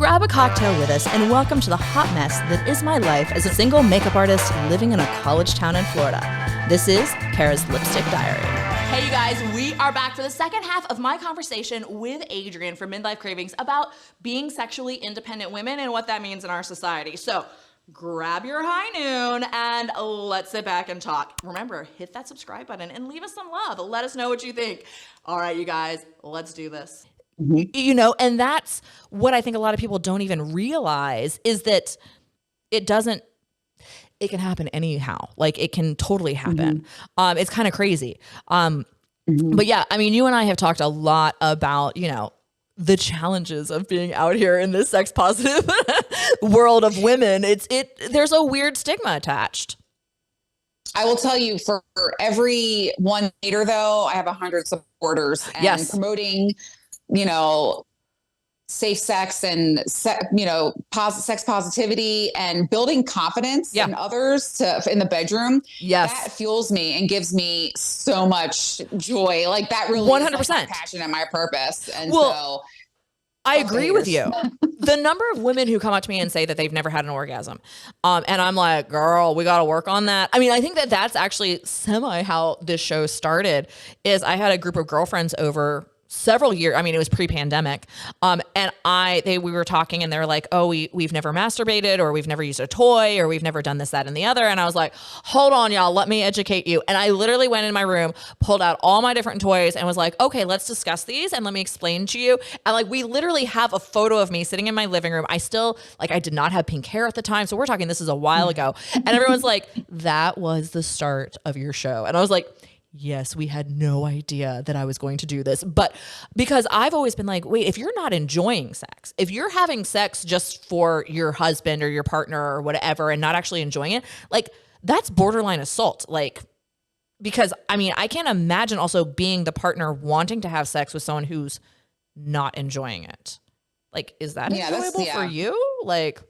Grab a cocktail with us and welcome to the hot mess that is my life as a single makeup artist living in a college town in Florida. This is Kara's Lipstick Diary. Hey you guys, we are back for the second half of my conversation with Adrienne from Midlife Cravings about being sexually independent women and what that means in our society. So grab your high noon and let's sit back and talk. Remember, hit that subscribe button and leave us some love. Let us know what you think. All right, you guys, let's do this. Mm-hmm. You know, and that's what I think a lot of people don't even realize is that it can happen anyhow. Like it can totally happen. Mm-hmm. It's kind of crazy. But yeah, I mean, you and I have talked a lot about, you know, the challenges of being out here in this sex positive world of women. There's a weird stigma attached. I will tell you, for every one hater though, I have 100 supporters, and yes. Promoting, you know, safe sex and sex positivity and building confidence in others in the bedroom. Yes. That fuels me and gives me so much joy. Like that really 100% is like my passion and my purpose. And so I agree with you. The number of women who come up to me and say that they've never had an orgasm. And I'm like, girl, we got to work on that. I mean, I think that that's actually semi how this show started is I had a group of girlfriends over several years. I mean, it was pre-pandemic. And we were talking and they're like, oh, we've never masturbated or we've never used a toy or we've never done this, that, and the other. And I was like, hold on, y'all, let me educate you. And I literally went in my room, pulled out all my different toys and was like, okay, let's discuss these and let me explain to you. And like, we literally have a photo of me sitting in my living room. I did not have pink hair at the time. So we're talking, this is a while ago. And everyone's like, that was the start of your show. And I was like, yes, we had no idea that I was going to do this. But because I've always been like, wait, if you're not enjoying sex, if you're having sex just for your husband or your partner or whatever and not actually enjoying it, like that's borderline assault. Like, because I mean, I can't imagine also being the partner wanting to have sex with someone who's not enjoying it. Like, is that enjoyable for you? Like,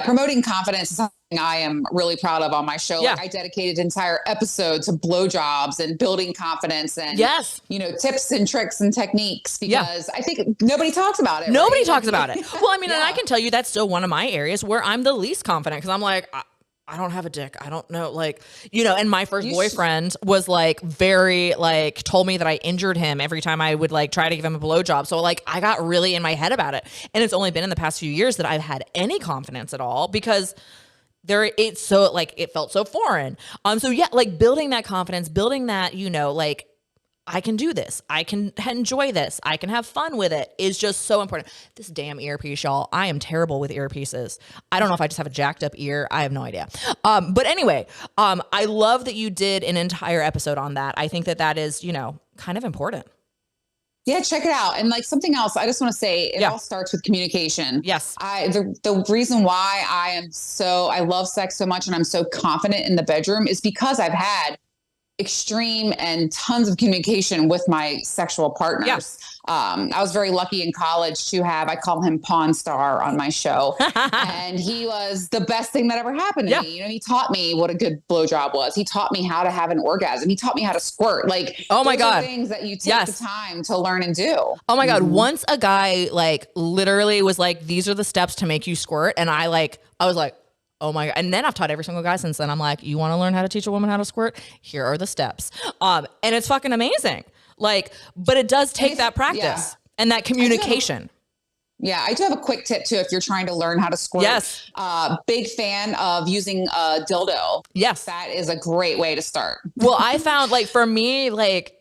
promoting confidence is something I am really proud of on my show. Like I dedicated an entire episode to blowjobs and building confidence and you know, tips and tricks and techniques because I think nobody talks about it. Nobody talks about it. Well, I mean, and I can tell you that's still one of my areas where I'm the least confident because I'm like, I don't have a dick. I don't know. Like, you know, and my first boyfriend was like told me that I injured him every time I would like try to give him a blowjob. So like I got really in my head about it. And it's only been in the past few years that I've had any confidence at all because it felt so foreign. So yeah, like building that confidence, building that, you know, like I can do this. I can enjoy this. I can have fun with it is just so important. This damn earpiece, y'all. I am terrible with earpieces. I don't know if I just have a jacked up ear. I have no idea. But anyway, I love that you did an entire episode on that. I think that is, you know, kind of important. Yeah, check it out. And like something else, I just want to say it all starts with communication. Yes. The reason why I love sex so much and I'm so confident in the bedroom is because I've had extreme and tons of communication with my sexual partners. Yeah. I was very lucky in college to have, I call him Pawn Star on my show. And he was the best thing that ever happened to me. You know, he taught me what a good blowjob was. He taught me how to have an orgasm. He taught me how to squirt. Like, oh my God, things that you take the time to learn and do. Oh my God. Once a guy like literally was like, these are the steps to make you squirt. And I was like, oh my God. And then I've taught every single guy since then. I'm like, you want to learn how to teach a woman how to squirt? Here are the steps. And it's fucking amazing. Like, but it does take that practice and that communication. I do have a quick tip too. If you're trying to learn how to squirt, big fan of using a dildo. Yes. That is a great way to start. Well, I found like for me, like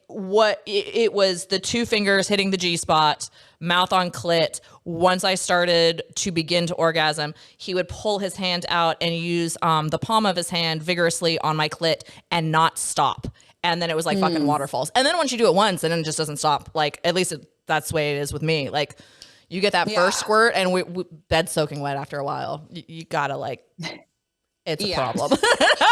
it was the 2 fingers hitting the G spot, mouth on clit. Once I started to begin to orgasm, he would pull his hand out and use the palm of his hand vigorously on my clit and not stop. And then it was like fucking waterfalls. And then once you do it once, then it just doesn't stop. Like at least that's the way it is with me. Like you get that first squirt and we bed's soaking wet after a while. You gotta like, it's a problem.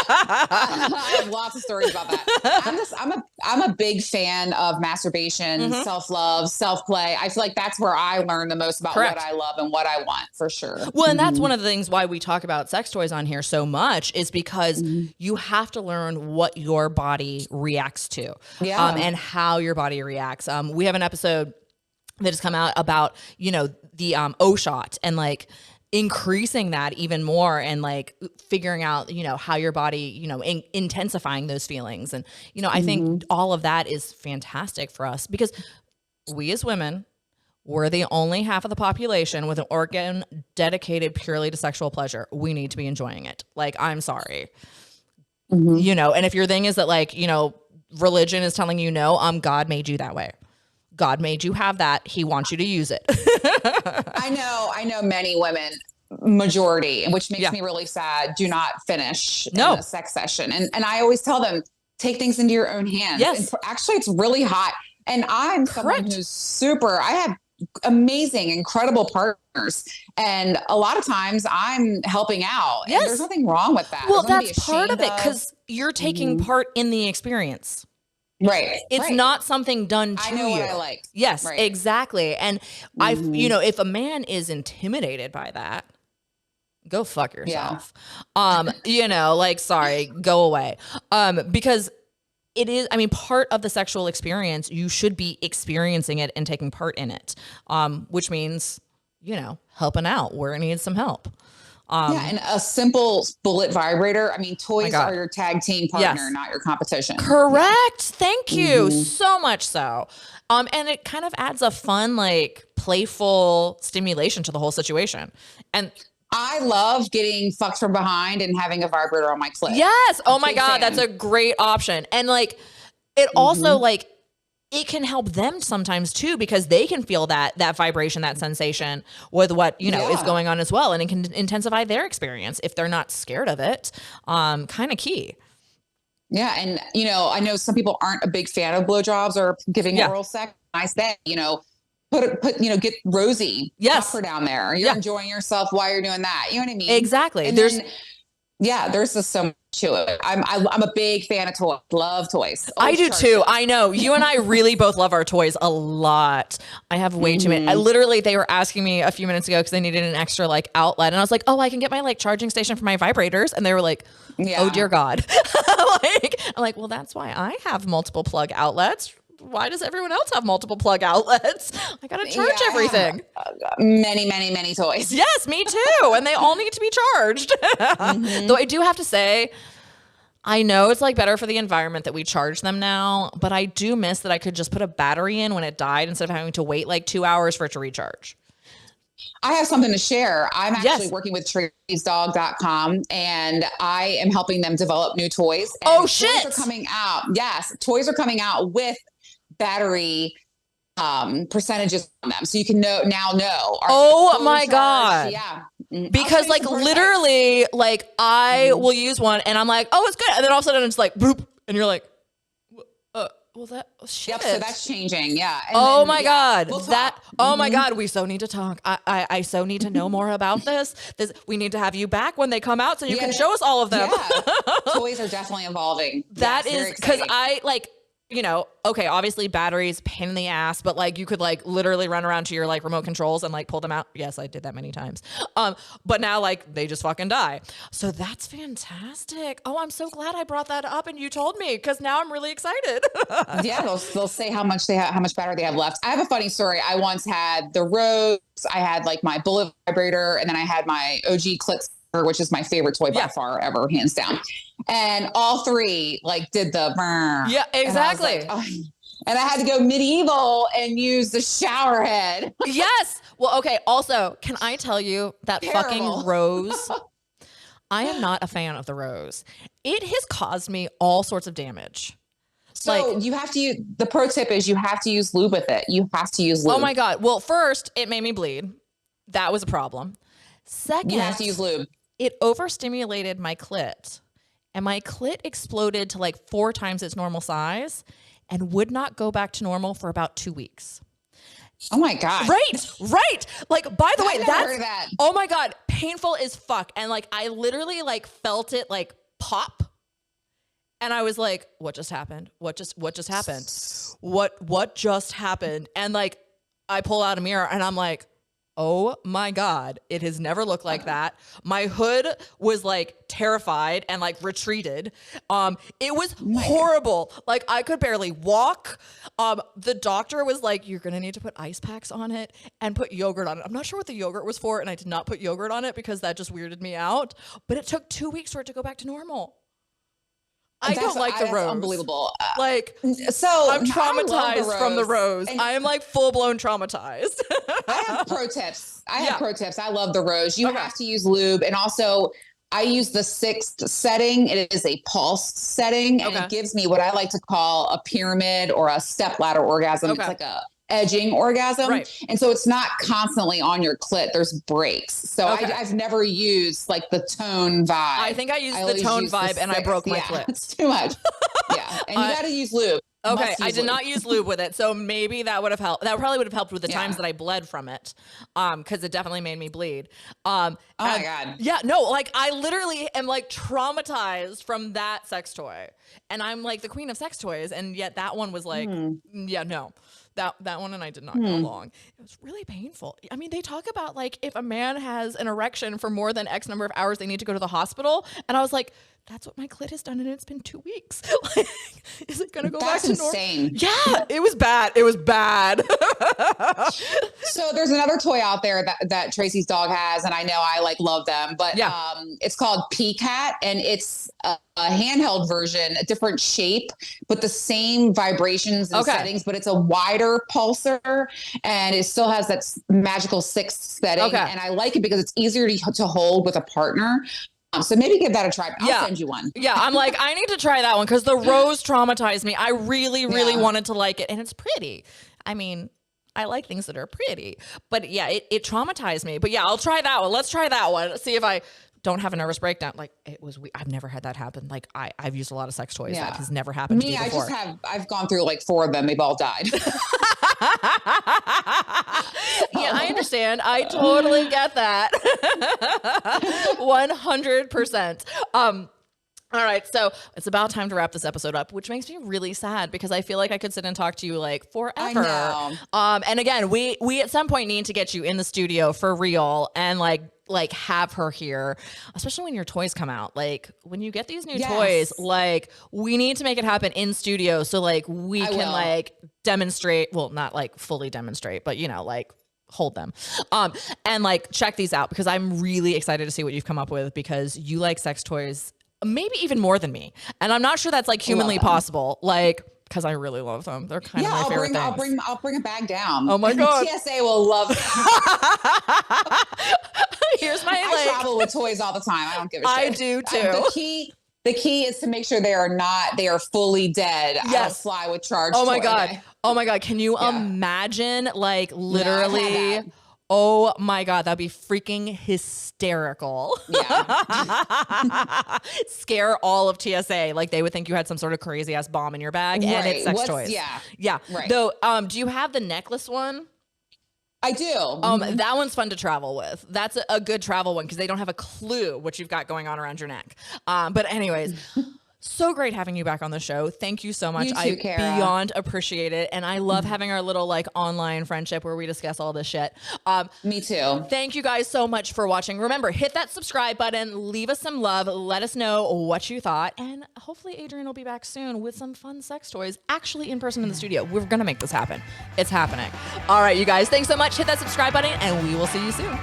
I have lots of stories about that. I'm a big fan of masturbation, self-love, self-play. I feel like that's where I learn the most about what I love and what I want, for sure. Well, and that's one of the things why we talk about sex toys on here so much is because you have to learn what your body reacts to and how your body reacts. We have an episode that has come out about, you know, the O shot and like increasing that even more and like figuring out, you know, how your body, you know, intensifying those feelings. And, you know, I think all of that is fantastic for us because we as women, we're the only half of the population with an organ dedicated purely to sexual pleasure. We need to be enjoying it. Like, I'm sorry. You know, and if your thing is that like, you know, religion is telling you no, God made you that way. God made you have that. He wants you to use it. I know many women, majority, which makes me really sad, do not finish in a sex session. And I always tell them, take things into your own hands. Yes. And actually, it's really hot. And I'm someone who's I have amazing, incredible partners. And a lot of times I'm helping out. And there's nothing wrong with that. Well, that's part of it because you're taking part in the experience. Right. It's not something done to you. I know what I like. Yes, exactly. And you know, if a man is intimidated by that, go fuck yourself. You know, like, sorry, go away. Because it is, I mean, part of the sexual experience, you should be experiencing it and taking part in it. Which means, you know, helping out where it needs some help. And a simple bullet vibrator. I mean, toys are your tag team partner, not your competition. Correct. Thank you. So much so. And it kind of adds a fun, like playful stimulation to the whole situation. And I love getting fucked from behind and having a vibrator on my clit. Yes. Oh my God. That's a great option. And like, it also like, it can help them sometimes too, because they can feel that vibration, that sensation with what, you know, is going on as well. And it can intensify their experience if they're not scared of it. Kind of key. Yeah. And, you know, I know some people aren't a big fan of blowjobs or giving oral sex. I say, you know, put, you know, get Rosie, pop her down there. You're enjoying yourself while you're doing that. You know what I mean? Exactly. And there's just so much to it. I'm a big fan of toys. Love toys. I do too. I know you and I really both love our toys a lot. I have way too many. They were asking me a few minutes ago because they needed an extra like outlet. And I was like, oh, I can get my like charging station for my vibrators. And they were like, oh dear God. I'm like, well, that's why I have multiple plug outlets. Why does everyone else have multiple plug outlets? I got to charge everything. Many toys. Yes, me too. And they all need to be charged. Though I do have to say, I know it's like better for the environment that we charge them now, but I do miss that I could just put a battery in when it died instead of having to wait like 2 hours for it to recharge. I have something to share. I'm actually working with Tracy'sDog.com and I am helping them develop new toys. And toys are coming out. Yes. Toys are coming out with battery percentages on them, so you can know. Oh my God. Yeah. Because like literally like I will use one and I'm like, oh, it's good. And then all of a sudden it's like boop. And you're like, well, that shit. Yep, so that's changing. Yeah. And my God. Oh my God. We so need to talk. I so need to know more about this. We need to have you back when they come out so you can show us all of them. Yeah. Toys are definitely evolving. That is because I like, you know, okay, obviously batteries, pain in the ass, but like you could like literally run around to your like remote controls and like pull them out. Yes, I did that many times. But now like they just fucking die. So that's fantastic. Oh, I'm so glad I brought that up and you told me because now I'm really excited. Yeah, they'll say how much battery they have left. I have a funny story. I once had the Rose. I had like my bullet vibrator, and then I had my OG clit, which is my favorite toy by far ever, hands down. And all three like did the yeah, exactly. And I had to go medieval and use the shower head. Yes. Well, okay. Also, can I tell you that fucking Rose? I am not a fan of the Rose. It has caused me all sorts of damage. So you have to use, the pro tip is you have to use lube with it. You have to use lube. Oh my God. Well, first it made me bleed. That was a problem. Second, you have to use lube. It overstimulated my clit and my clit exploded to like 4 times its normal size and would not go back to normal for about 2 weeks. Oh my God. Right. Like, by the way, that. Oh my God, painful as fuck. And like, I literally like felt it like pop. And I was like, what just happened? What just happened? What just happened? And like, I pull out a mirror and I'm like, oh my God, it has never looked like that. My hood was like terrified and like retreated. It was horrible. Like I could barely walk. The doctor was like, you're going to need to put ice packs on it and put yogurt on it. I'm not sure what the yogurt was for. And I did not put yogurt on it because that just weirded me out. But it took 2 weeks for it to go back to normal. I don't like the rose. That's unbelievable. Like, so I'm traumatized from the rose. I am like full blown traumatized. I have pro tips. I love the rose. You have to use lube. And also I use the 6th setting. It is a pulse setting and it gives me what I like to call a pyramid or a step ladder orgasm. It's like a edging orgasm. Right. And so it's not constantly on your clit. There's breaks. So I've never used like the tone vibe. I think I used the tone vibe and I broke my clit. It's too much. And you got to use lube. Okay, I did not use lube with it, so maybe that would have helped. That probably would have helped with the times that I bled from it, because it definitely made me bleed. Oh my God. Yeah, no, like I literally am like traumatized from that sex toy, and I'm like the queen of sex toys, and yet that one was like, no. That one and I did not go along. It was really painful. I mean, they talk about like if a man has an erection for more than X number of hours, they need to go to the hospital. And I was like, that's what my clit has done, and it's been 2 weeks. Like, is it going to go back to normal? That's insane. Yeah, it was bad. It was bad. So there's another toy out there that Tracy's dog has, and I know I like love them, but it's called P-Cat, and it's a handheld version, a different shape, but the same vibrations and settings, but it's a wider pulsar, and it still has that magical 6th setting. And I like it because it's easier to hold with a partner. So maybe give that a try. I'll send you one. Yeah, I'm like, I need to try that one because the rose traumatized me. I really, really wanted to like it. And it's pretty. I mean, I like things that are pretty. But yeah, it traumatized me. But yeah, I'll try that one. Let's try that one. See if I don't have a nervous breakdown. Like I've never had that happen. Like I've used a lot of sex toys. That has never happened to me before. I've gone through like 4 of them. They've all died. Yeah, I understand. I totally get that. 100%. All right, so it's about time to wrap this episode up, which makes me really sad because I feel like I could sit and talk to you like forever. I know. And again, we at some point need to get you in the studio for real and like have her here, especially when your toys come out. Like when you get these new toys, like we need to make it happen in studio so like we can like demonstrate, well, not like fully demonstrate, but you know, like hold them and like check these out because I'm really excited to see what you've come up with because you like sex toys maybe even more than me. And I'm not sure that's like humanly possible. Like, because I really love them. They're kind of my favorite things. I'll bring a bag down. Oh my God. TSA will love them. Here's my I travel with toys all the time. I don't give a shit. I do too. The key is to make sure they are fully dead. Yes. I don't fly with charged. Oh my God. Oh my God. Can you imagine like literally? Oh my God, that'd be freaking hysterical. Yeah. Scare all of TSA. Like they would think you had some sort of crazy ass bomb in your bag and it's sex toys. Yeah. Right. Though, do you have the necklace one? I do. That one's fun to travel with. That's a good travel one because they don't have a clue what you've got going on around your neck. But anyways, so great having you back on the show. Thank you so much. You too, I Kara. Beyond appreciate it. And I love having our little like online friendship where we discuss all this shit. Me too. Thank you guys so much for watching. Remember, hit that subscribe button, leave us some love, let us know what you thought. And hopefully Adrienne will be back soon with some fun sex toys, actually in person in the studio. We're going to make this happen. It's happening. All right, you guys, thanks so much. Hit that subscribe button and we will see you soon.